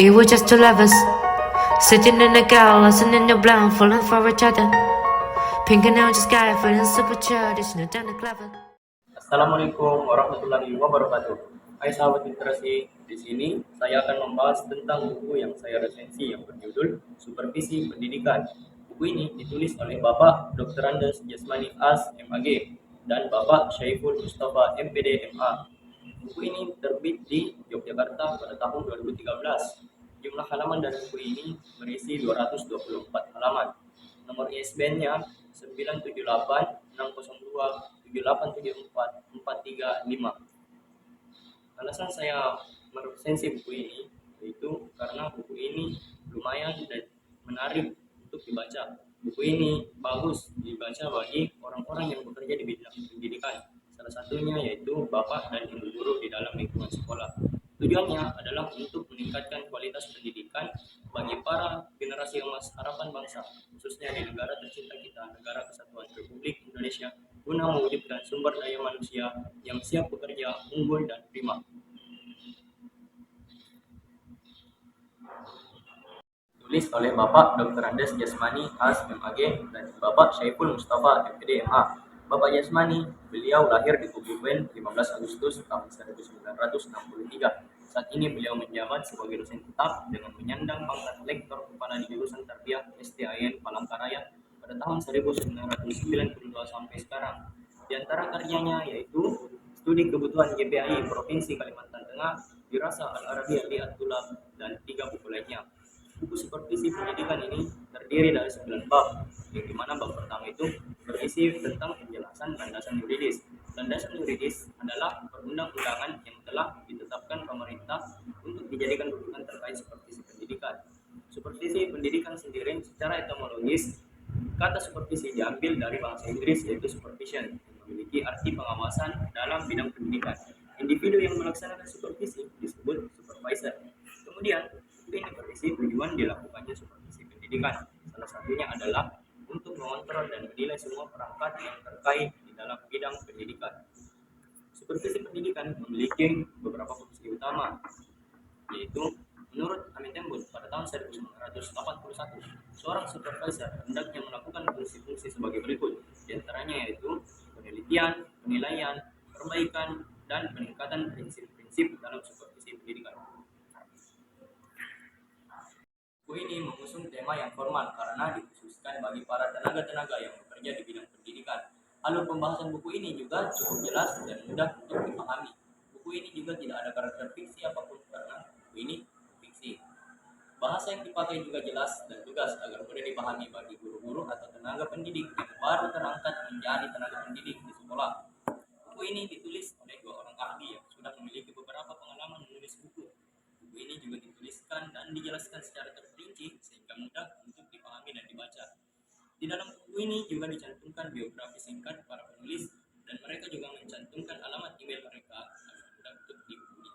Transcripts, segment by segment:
It was just two lovers sitting in a gal, listening to blind, falling for each other. Pink and orange sky, feeling super childish, no down the clever. Assalamualaikum warahmatullahi wabarakatuh. Hai sahabat literasi, di sini saya akan membahas tentang buku yang saya resensi yang berjudul Supervisi Pendidikan. Buku ini ditulis oleh Bapak Dr. Andes Jasmani As, MAG, dan Bapak Syaiful Mustafa, MPD, MA. Buku ini terbit di Yogyakarta pada tahun 2013. Jumlah halaman dari buku ini berisi 224 halaman. Nomor ISBN-nya 9786027874435. Alasan saya meresensi buku ini yaitu karena buku ini lumayan dan menarik untuk dibaca. Buku ini bagus dibaca bagi orang-orang yang bekerja di bidang pendidikan. Salah satunya yaitu bapak dan ibu guru di dalam lingkungan sekolah. Tujuannya adalah untuk meningkatkan kualitas pendidikan bagi para generasi emas harapan bangsa, khususnya di negara tercinta kita, Negara Kesatuan Republik Indonesia, guna mewujudkan sumber daya manusia yang siap bekerja, unggul, dan prima. Tulis oleh Bapak Dr. Andes Jasmani As, MAG, dan Bapak Syaiful Mustafa, MPD, MA. Bapak Jasmani, beliau lahir di Kebumen 15 Agustus tahun 1963. Saat ini beliau menjabat sebagai dosen tetap dengan menyandang pangkat lektor kepala di jurusan Tarbiyah STIN Palangkaraya pada tahun 1992 sampai sekarang. Di antara karyanya yaitu Studi Kebutuhan GPAI Provinsi Kalimantan Tengah, Dirasa Al-Arabiyah Liat-Tulab, dan 3 buku lainnya. Buku supervisi pendidikan ini terdiri dari 9 bab, yang dimana bab pertama itu berisi tentang penjelasan landasan yuridis. Landasan yuridis adalah perundang-undangan yang telah ditetapkan pemerintah untuk dijadikan rujukan terkait supervisi pendidikan. Supervisi pendidikan sendiri secara etimologis, kata supervisi diambil dari bahasa Inggris yaitu supervision, yang memiliki arti pengawasan dalam bidang pendidikan. Individu yang melaksanakan supervisi disebut supervisor. Kemudian, ini berisi tujuan dilakukannya supervisi pendidikan. Salah satunya adalah untuk mengontrol dan menilai semua perangkat yang terkait di dalam bidang pendidikan. Supervisi pendidikan memiliki beberapa fungsi utama, yaitu menurut Amin Tembun pada tahun 1981, seorang supervisor hendaknya melakukan fungsi-fungsi sebagai berikut, di antaranya yaitu penelitian, penilaian, perbaikan, dan peningkatan prinsip-prinsip dalam supervisi pendidikan. Buku ini mengusung tema yang formal karena dikhususkan bagi para tenaga-tenaga yang bekerja di bidang pendidikan. Alur pembahasan buku ini juga cukup jelas dan mudah untuk dipahami. Buku ini juga tidak ada karakter fiksi apapun karena buku ini fiksi. Bahasa yang dipakai juga jelas dan tegas agar mudah dipahami bagi guru-guru atau tenaga pendidik yang baru terangkat menjadi tenaga pendidik di sekolah. Buku ini ditulis oleh 2 orang ahli yang sudah memiliki beberapa pengalaman menulis buku. Buku ini juga dituliskan dan dijelaskan secara terperinci sehingga mudah untuk dipahami dan dibaca. Di dalam buku ini juga dicantumkan biografi singkat para penulis dan mereka juga mencantumkan alamat email mereka agar mudah untuk dihubungi.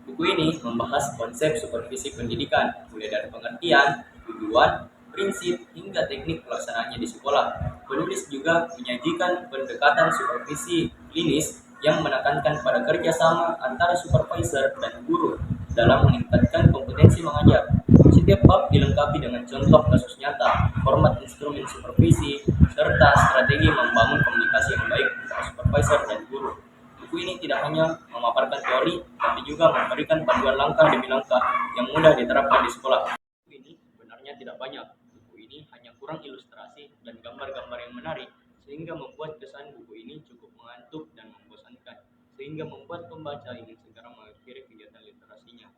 Buku ini membahas konsep supervisi pendidikan, mulai dari pengertian, tujuan, prinsip, hingga teknik pelaksanaannya di sekolah. Penulis juga menyajikan pendekatan supervisi klinis yang menekankan pada kerjasama antara supervisor dan guru dalam meningkatkan kompetensi mengajar. Setiap bab dilengkapi dengan contoh kasus nyata, format instrumen supervisi, serta strategi membangun komunikasi yang baik antara supervisor dan guru. Buku ini tidak hanya memaparkan teori, tapi juga memberikan panduan langkah demi langkah yang mudah diterapkan di sekolah. Buku ini sebenarnya tidak banyak. Buku ini hanya kurang ilustrasi dan gambar-gambar yang menarik, sehingga membuat kesan buku ini cukup mengantuk dan membosankan, sehingga membuat pembaca ingin segera mengakhiri kegiatan literasinya.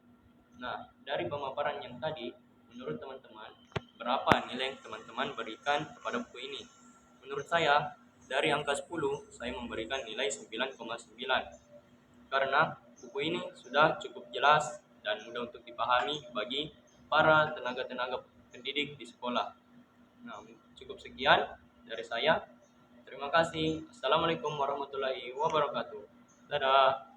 Nah, dari pemaparan yang tadi, menurut teman-teman, berapa nilai yang teman-teman berikan kepada buku ini? Menurut saya, dari angka 10, saya memberikan nilai 9,9. Karena buku ini sudah cukup jelas dan mudah untuk dipahami bagi para tenaga-tenaga pendidik di sekolah. Nah, cukup sekian dari saya. Terima kasih. Assalamualaikum warahmatullahi wabarakatuh. Dadah.